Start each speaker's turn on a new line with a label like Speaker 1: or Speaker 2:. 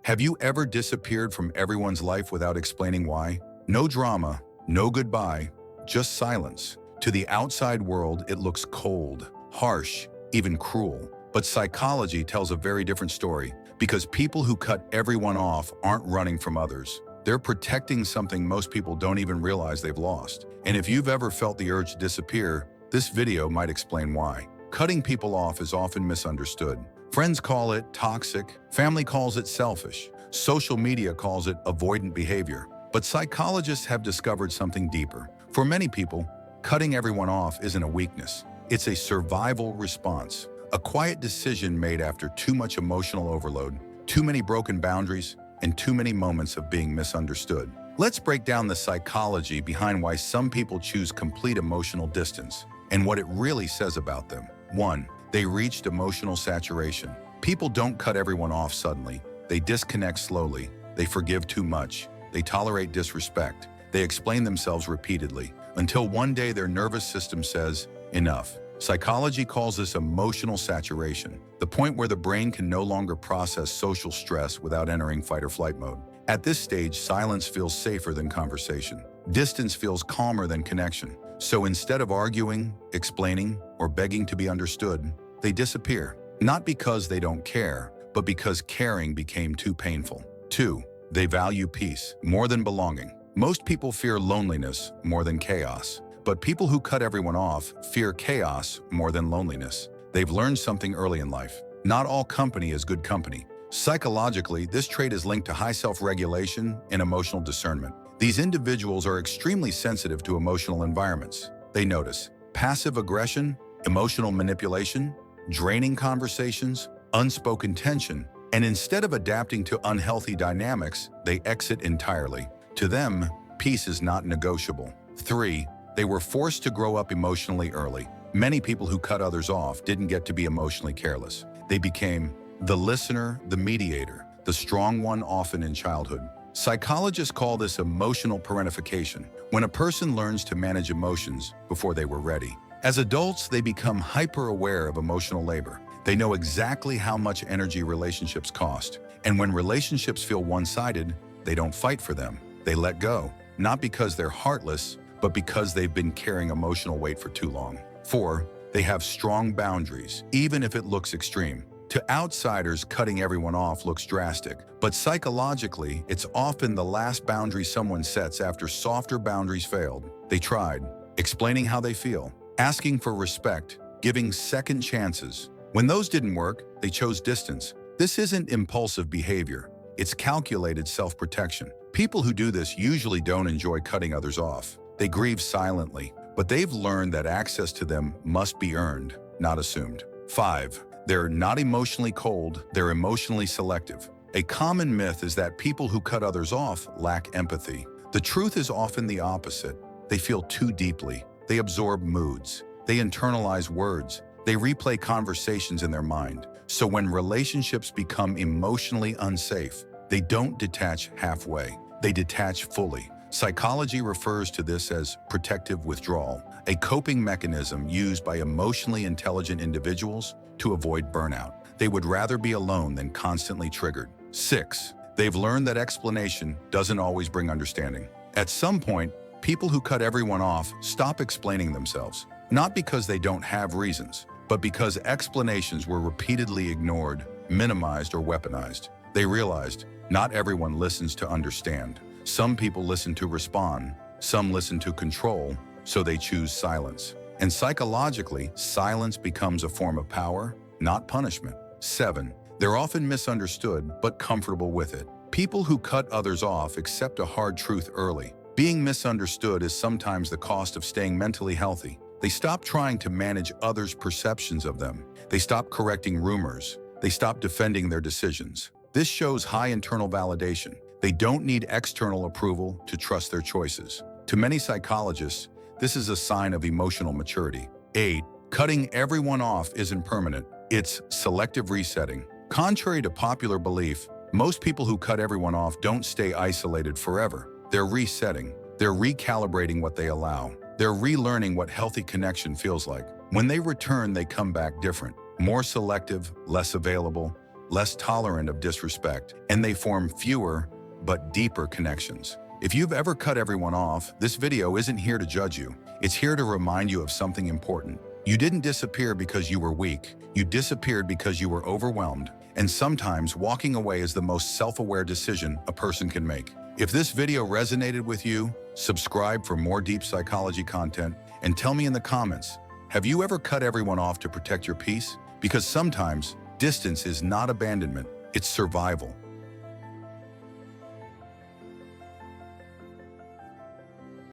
Speaker 1: Have you ever disappeared from everyone's life without explaining why? No drama, no goodbye, just silence. To the outside world, it looks cold, harsh, even cruel. But psychology tells a very different story, because people who cut everyone off aren't running from others. They're protecting something most people don't even realize they've lost. And if you've ever felt the urge to disappear, this video might explain why. Cutting people off is often misunderstood. Friends call it toxic, family calls it selfish, social media calls it avoidant behavior. But psychologists have discovered something deeper. For many people, cutting everyone off isn't a weakness. It's a survival response, a quiet decision made after too much emotional overload, too many broken boundaries, and too many moments of being misunderstood. Let's break down the psychology behind why some people choose complete emotional distance and what it really says about them. 1. They reached emotional saturation. People don't cut everyone off suddenly. They disconnect slowly. They forgive too much. They tolerate disrespect. They explain themselves repeatedly until one day their nervous system says, enough. Psychology calls this emotional saturation, the point where the brain can no longer process social stress without entering fight or flight mode. At this stage, silence feels safer than conversation. Distance feels calmer than connection. So instead of arguing, explaining, or begging to be understood, they disappear. Not because they don't care, but because caring became too painful. 2. They value peace more than belonging. Most people fear loneliness more than chaos. But people who cut everyone off fear chaos more than loneliness. They've learned something early in life. Not all company is good company. Psychologically, this trait is linked to high self-regulation and emotional discernment. These individuals are extremely sensitive to emotional environments. They notice passive aggression, emotional manipulation, draining conversations, unspoken tension, and instead of adapting to unhealthy dynamics, they exit entirely. To them, peace is not negotiable. 3. They were forced to grow up emotionally early. Many people who cut others off didn't get to be emotionally careless. They became the listener, the mediator, the strong one, often in childhood. Psychologists call this emotional parentification, when a person learns to manage emotions before they were ready. As adults, they become hyper-aware of emotional labor. They know exactly how much energy relationships cost. And when relationships feel one-sided, they don't fight for them. They let go, not because they're heartless, but because they've been carrying emotional weight for too long. 4. They have strong boundaries, even if it looks extreme. To outsiders, cutting everyone off looks drastic, but psychologically, it's often the last boundary someone sets after softer boundaries failed. They tried, explaining how they feel, asking for respect, giving second chances. When those didn't work, they chose distance. This isn't impulsive behavior. It's calculated self-protection. People who do this usually don't enjoy cutting others off. They grieve silently, but they've learned that access to them must be earned, not assumed. 5. They're not emotionally cold, they're emotionally selective. A common myth is that people who cut others off lack empathy. The truth is often the opposite. They feel too deeply. They absorb moods. They internalize words. They replay conversations in their mind. So when relationships become emotionally unsafe, they don't detach halfway. They detach fully. Psychology refers to this as protective withdrawal, a coping mechanism used by emotionally intelligent individuals to avoid burnout. They would rather be alone than constantly triggered. 6. They've learned that explanation doesn't always bring understanding. At some point, people who cut everyone off stop explaining themselves, not because they don't have reasons, but because explanations were repeatedly ignored, minimized, or weaponized. They realized not everyone listens to understand. Some people listen to respond, some listen to control, so they choose silence. And psychologically, silence becomes a form of power, not punishment. 7. They're often misunderstood, but comfortable with it. People who cut others off accept a hard truth early. Being misunderstood is sometimes the cost of staying mentally healthy. They stop trying to manage others' perceptions of them. They stop correcting rumors. They stop defending their decisions. This shows high internal validation. They don't need external approval to trust their choices. To many psychologists, this is a sign of emotional maturity. 8. Cutting everyone off isn't permanent. It's selective resetting. Contrary to popular belief, most people who cut everyone off don't stay isolated forever. They're resetting. They're recalibrating what they allow. They're relearning what healthy connection feels like. When they return, they come back different, more selective, less available, less tolerant of disrespect, and they form fewer but deeper connections. If you've ever cut everyone off, this video isn't here to judge you. It's here to remind you of something important. You didn't disappear because you were weak. You disappeared because you were overwhelmed. And sometimes walking away is the most self-aware decision a person can make. If this video resonated with you, subscribe for more deep psychology content and tell me in the comments, have you ever cut everyone off to protect your peace? Because sometimes distance is not abandonment, it's survival.